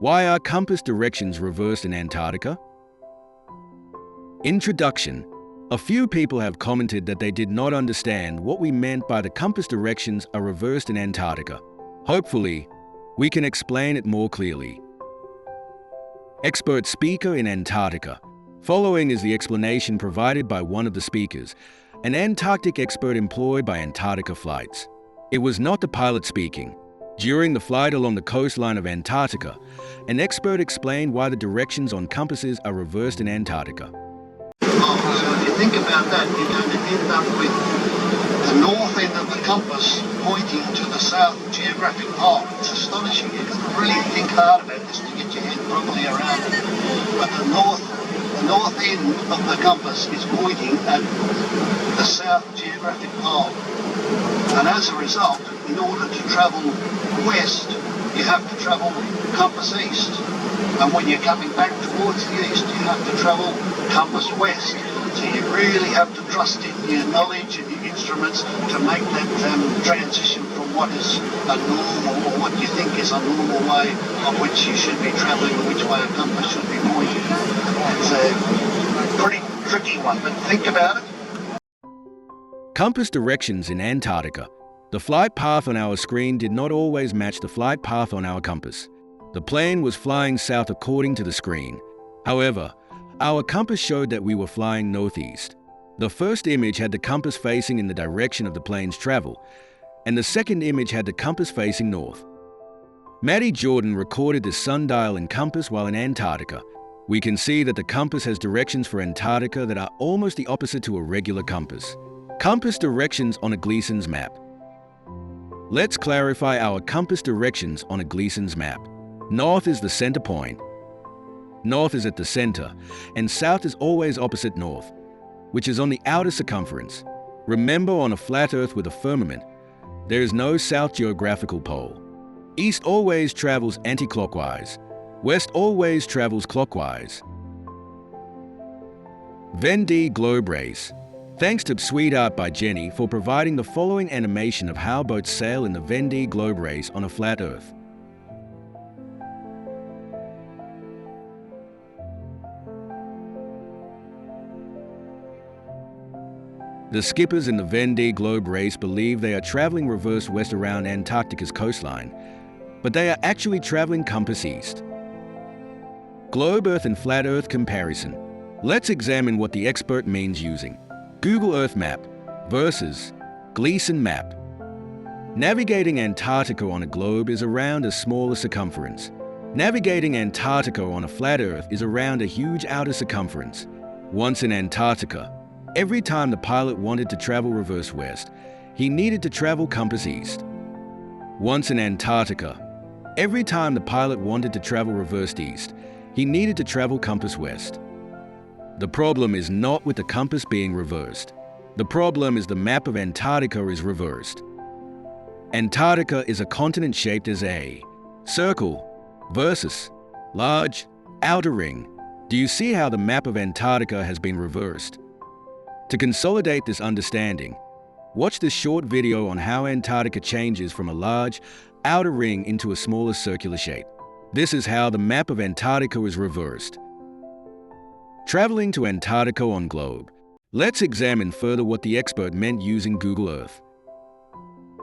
Why are compass directions reversed in Antarctica? Introduction. A few people have commented that they did not understand what we meant by the compass directions are reversed in Antarctica. Hopefully, we can explain it more clearly. Expert speaker in Antarctica. Following is the explanation provided by one of the speakers, an Antarctic expert employed by Antarctica flights. It was not the pilot speaking. During the flight along the coastline of Antarctica, an expert explained why the directions on compasses are reversed in Antarctica. So if you think about that, you're going to end up with the north end of the compass pointing to the south geographic pole. It's astonishing. You've got to really think hard about this to get your head properly around it. But the north end of the compass is pointing at the south geographic pole. And as a result, in order to travel west, you have to travel compass east. And when you're coming back towards the east, you have to travel compass west. So you really have to trust in your knowledge and your instruments to make that transition from what is a normal, or what you think is a normal way of which you should be travelling, or which way a compass should be pointing. It's a pretty tricky one, but think about it. Compass directions in Antarctica. The flight path on our screen did not always match the flight path on our compass. The plane was flying south according to the screen. However, our compass showed that we were flying northeast. The first image had the compass facing in the direction of the plane's travel, and the second image had the compass facing north. Maddie Jordan recorded the sundial and compass while in Antarctica. We can see that the compass has directions for Antarctica that are almost the opposite to a regular compass. Compass directions on a Gleason's map. Let's clarify our compass directions on a Gleason's map. North is the center point. North is at the center, and south is always opposite north, which is on the outer circumference. Remember, on a flat Earth with a firmament, there is no south geographical pole. East always travels anti-clockwise. West always travels clockwise. Vendée Globe Race. Thanks to Sweetheart by Jenny for providing the following animation of how boats sail in the Vendée Globe Race on a flat Earth. The skippers in the Vendée Globe Race believe they are traveling reverse west around Antarctica's coastline, but they are actually traveling compass east. Globe Earth and flat Earth comparison. Let's examine what the expert means using Google Earth Map versus Gleason Map. Navigating Antarctica on a globe is around a smaller circumference. Navigating Antarctica on a flat Earth is around a huge outer circumference. Once in Antarctica, every time the pilot wanted to travel reverse west, he needed to travel compass east. Once in Antarctica, every time the pilot wanted to travel reverse east, he needed to travel compass west. The problem is not with the compass being reversed. The problem is the map of Antarctica is reversed. Antarctica is a continent shaped as a circle versus large outer ring. Do you see how the map of Antarctica has been reversed? To consolidate this understanding, watch this short video on how Antarctica changes from a large outer ring into a smaller circular shape. This is how the map of Antarctica is reversed. Traveling to Antarctica on globe. Let's examine further what the expert meant using Google Earth.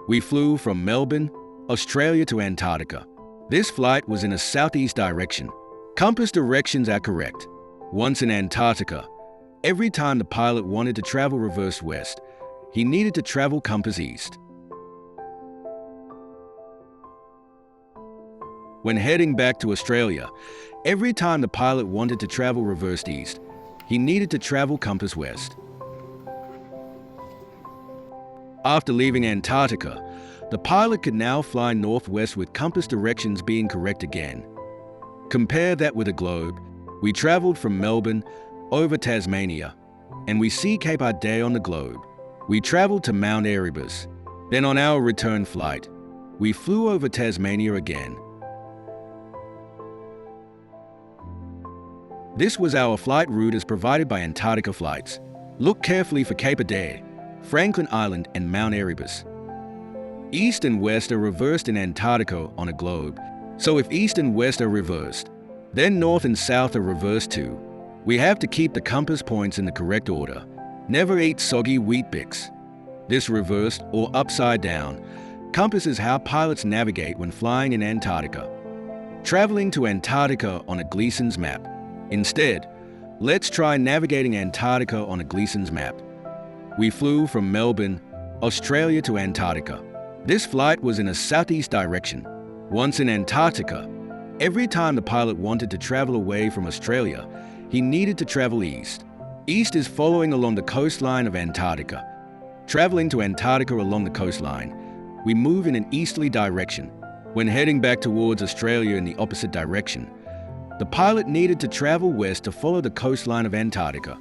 We flew from Melbourne, Australia to Antarctica. This flight was in a southeast direction. Compass directions are correct. Once in Antarctica, every time the pilot wanted to travel reverse west, he needed to travel compass east. When heading back to Australia, every time the pilot wanted to travel reverse east, he needed to travel compass west. After leaving Antarctica, the pilot could now fly northwest with compass directions being correct again. Compare that with a globe. We traveled from Melbourne over Tasmania, and we see Cape Adé on the globe. We traveled to Mount Erebus. Then on our return flight, we flew over Tasmania again. This was our flight route as provided by Antarctica Flights. Look carefully for Cape Adé, Franklin Island, and Mount Erebus. East and west are reversed in Antarctica on a globe, So if east and west are reversed, then north and south are reversed too. We have to keep the compass points in the correct order. Never eat soggy wheat bix. This reversed or upside down compass is how pilots navigate when flying in Antarctica. Traveling to Antarctica on a Gleason's map. Instead, let's try navigating Antarctica on a Gleason's map. We flew from Melbourne, Australia to Antarctica. This flight was in a southeast direction. Once in Antarctica, every time the pilot wanted to travel away from Australia, he needed to travel east. East is following along the coastline of Antarctica. Traveling to Antarctica along the coastline, we move in an easterly direction. When heading back towards Australia in the opposite direction, the pilot needed to travel west to follow the coastline of Antarctica.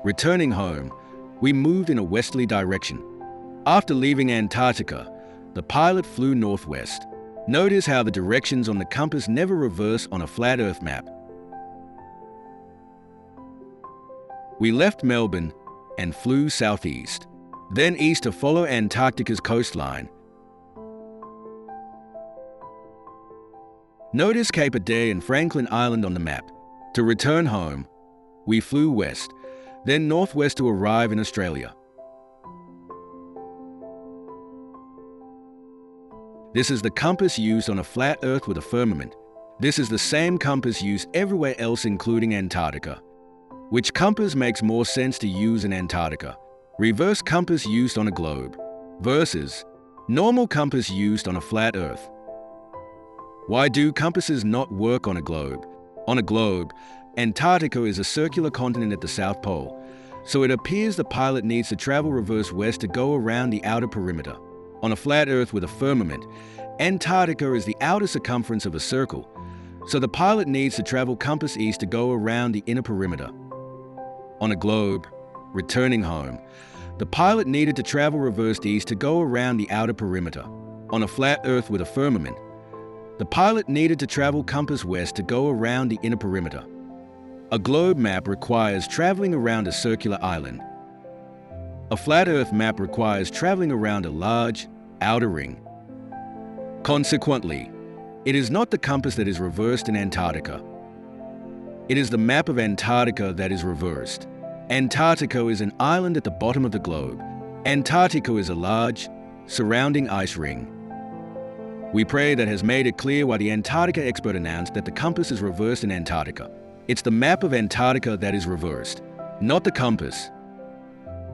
Returning home, we moved in a westerly direction. After leaving Antarctica, the pilot flew northwest. Notice how the directions on the compass never reverse on a flat Earth map. We left Melbourne and flew southeast, then east to follow Antarctica's coastline. Notice Cape Adare and Franklin Island on the map. To return home, we flew west, then northwest to arrive in Australia. This is the compass used on a flat Earth with a firmament. This is the same compass used everywhere else including Antarctica. Which compass makes more sense to use in Antarctica? Reverse compass used on a globe versus normal compass used on a flat Earth. Why do compasses not work on a globe? On a globe, Antarctica is a circular continent at the South Pole, so it appears the pilot needs to travel reverse west to go around the outer perimeter. On a flat Earth with a firmament, Antarctica is the outer circumference of a circle, so the pilot needs to travel compass east to go around the inner perimeter. On a globe, returning home, the pilot needed to travel reversed east to go around the outer perimeter. On a flat Earth with a firmament, the pilot needed to travel compass west to go around the inner perimeter. A globe map requires traveling around a circular island. A flat Earth map requires traveling around a large, outer ring. Consequently, it is not the compass that is reversed in Antarctica. It is the map of Antarctica that is reversed. Antarctica is an island at the bottom of the globe. Antarctica is a large, surrounding ice ring. We pray that has made it clear why the Antarctica expert announced that the compass is reversed in Antarctica. It's the map of Antarctica that is reversed, not the compass.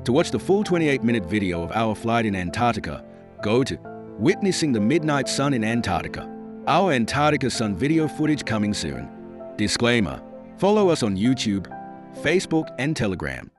To watch the full 28-minute video of our flight in Antarctica, go to Witnessing the Midnight Sun in Antarctica. Our Antarctica Sun video footage coming soon. Disclaimer: follow us on YouTube, Facebook, and Telegram.